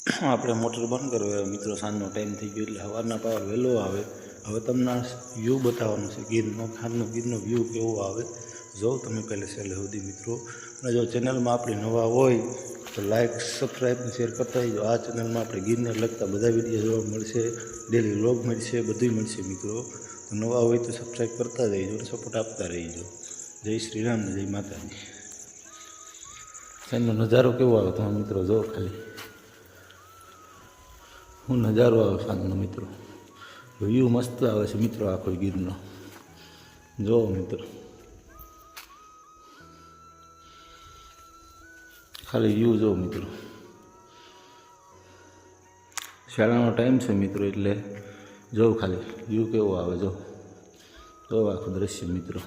આપણે મોટર બંધ કરવા મિત્રો, સાંજનો ટાઈમ થઈ ગયો એટલે સવારના પાવર વહેલો આવે. હવે તમને વ્યૂ બતાવવાનો છે ગીરનો, ગીરનો વ્યૂ કેવો આવે જો તમે પહેલે છેલ્લે સુધી મિત્રો. અને જો ચેનલમાં આપણે નવા હોય તો લાઇક, સબસ્ક્રાઈબ અને શેર કરતા રહીજો. આ ચેનલમાં આપણે ગીરને લગતા બધા વિડીયો જોવા મળશે, ડેલી વ્લોગ મળશે, બધું મળશે મિત્રો. તો નવા હોય તો સબસ્ક્રાઈબ કરતા રહીજો અને સપોર્ટ આપતા રહીજો. જય શ્રી રામ, જય માતાજી. સાંજનો નજારો કેવો આવે તમે મિત્રો જો ખાલી, હું નજારો આવે સાંજનો મિત્રો. વ્યૂ મસ્ત આવે છે મિત્રો આખો ગીરનો, જો મિત્રો ખાલી વ્યૂ જો મિત્રો. શાળાનો ટાઈમ છે મિત્રો એટલે જો ખાલી વ્યૂ કેવો આવે જો આખું દ્રશ્ય મિત્રો.